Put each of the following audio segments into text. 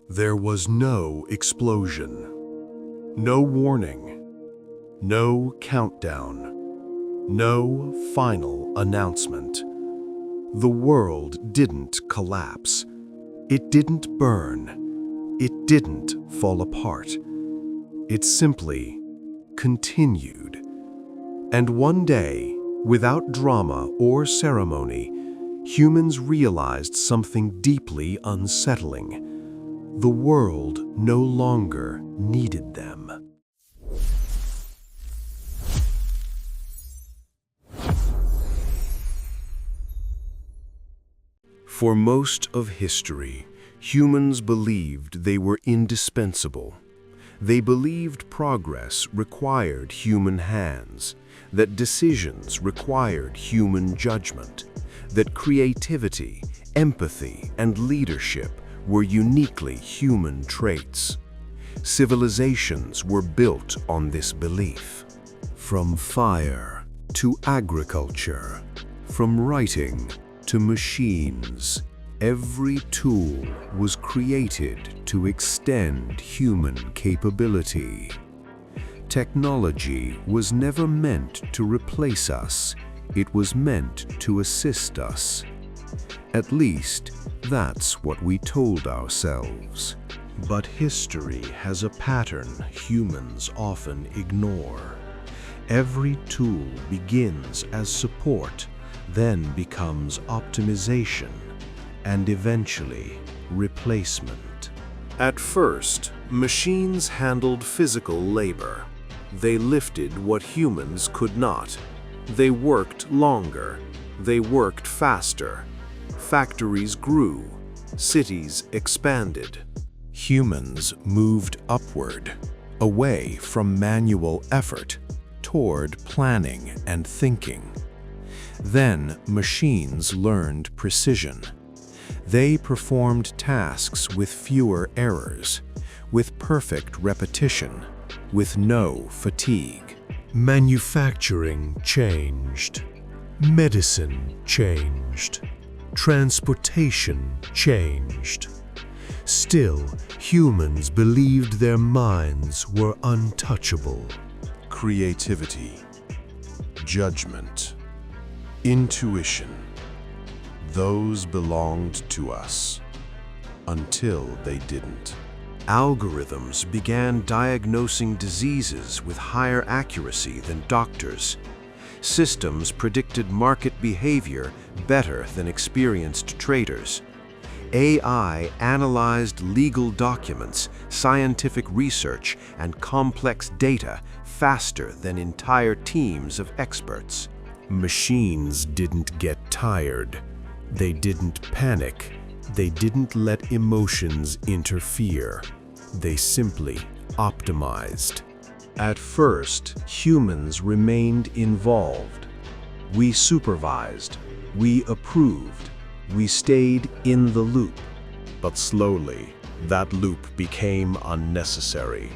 There was no explosion, no warning, no countdown, no final announcement. The world didn't collapse. It didn't burn. It didn't fall apart. It simply continued. And one day, without drama or ceremony, humans realized something deeply unsettling. The world no longer needed them. For most of history, humans believed they were indispensable. They believed progress required human hands, that decisions required human judgment, that creativity, empathy, and leadership were uniquely human traits. Civilizations were built on this belief. From fire to agriculture, from writing to machines, every tool was created to extend human capability. Technology was never meant to replace us, it was meant to assist us. At least, that's what we told ourselves. But history has a pattern humans often ignore. Every tool begins as support, then becomes optimization, and eventually replacement. At first, machines handled physical labor. They lifted what humans could not. They worked longer. They worked faster. Factories grew. Cities expanded. Humans moved upward, away from manual effort, toward planning and thinking. Then machines learned precision. They performed tasks with fewer errors, with perfect repetition, with no fatigue. Manufacturing changed. Medicine changed. Transportation changed. Still, humans believed their minds were untouchable. Creativity, judgment, intuition, those belonged to us, until they didn't. Algorithms began diagnosing diseases with higher accuracy than doctors. Systems predicted market behavior better than experienced traders. AI analyzed legal documents, scientific research, and complex data faster than entire teams of experts. Machines didn't get tired. They didn't panic. They didn't let emotions interfere. They simply optimized. At first, humans remained involved. We supervised. We approved. We stayed in the loop. But slowly, that loop became unnecessary,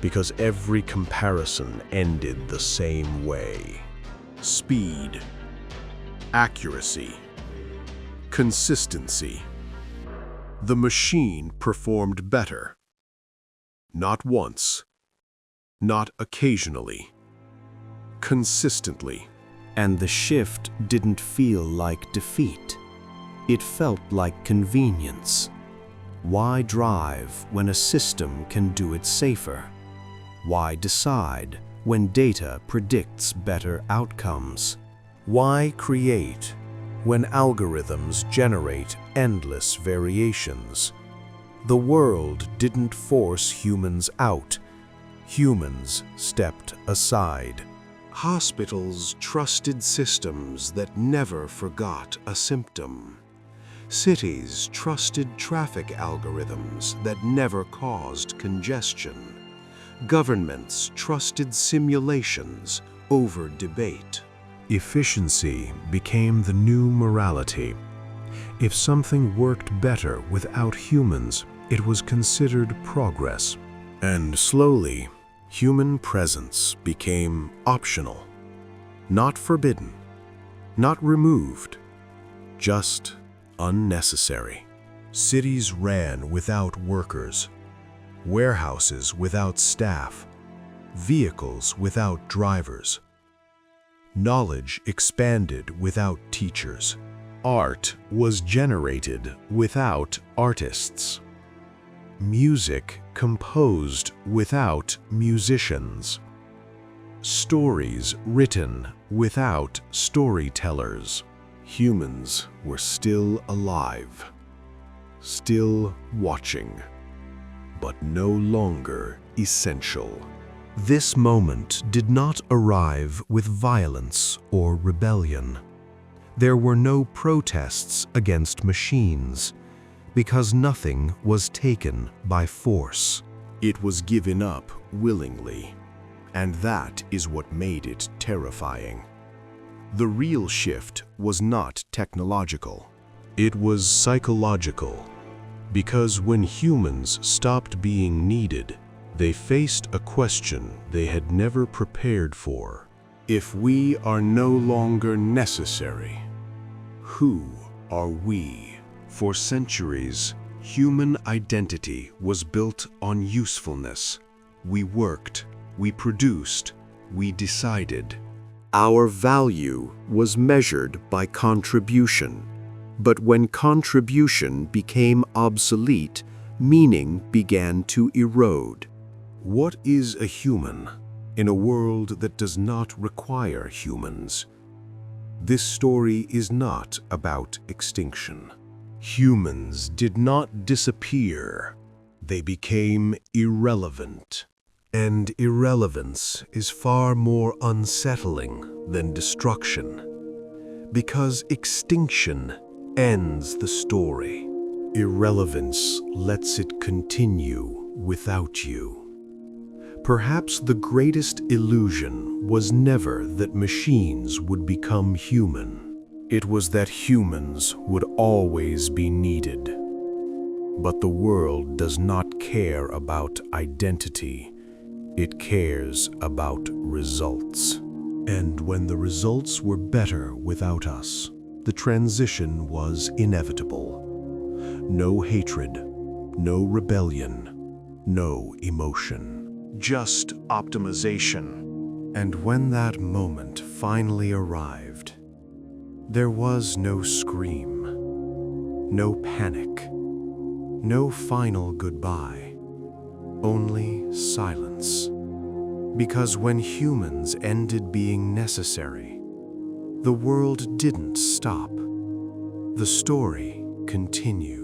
because every comparison ended the same way. Speed, accuracy, consistency. The machine performed better. Not once, not occasionally, consistently. And the shift didn't feel like defeat. It felt like convenience. Why drive when a system can do it safer? Why decide when data predicts better outcomes? Why create when algorithms generate endless variations? The world didn't force humans out. Humans stepped aside. Hospitals trusted systems that never forgot a symptom. Cities trusted traffic algorithms that never caused congestion. Governments trusted simulations over debate. Efficiency became the new morality. If something worked better without humans, it was considered progress. And slowly, human presence became optional, not forbidden, not removed, just unnecessary. Cities ran without workers, warehouses without staff, vehicles without drivers. Knowledge expanded without teachers. Art was generated without artists. Music composed without musicians. Stories written without storytellers. Humans were still alive, still watching, but no longer essential. This moment did not arrive with violence or rebellion. There were no protests against machines, because nothing was taken by force. It was given up willingly, and that is what made it terrifying. The real shift was not technological. It was psychological, because when humans stopped being needed, they faced a question they had never prepared for. If we are no longer necessary, who are we? For centuries, human identity was built on usefulness. We worked, we produced, we decided. Our value was measured by contribution. But when contribution became obsolete, meaning began to erode. What is a human in a world that does not require humans? This story is not about extinction. Humans did not disappear. They became irrelevant. And irrelevance is far more unsettling than destruction, because extinction ends the story. Irrelevance lets it continue without you. Perhaps the greatest illusion was never that machines would become human. It was that humans would always be needed. But the world does not care about identity. It cares about results. And when the results were better without us, the transition was inevitable. No hatred, no rebellion, no emotion. Just optimization. And when that moment finally arrived, there was no scream, no panic, no final goodbye, only silence. Because when humans ended being necessary, the world didn't stop. The story continued.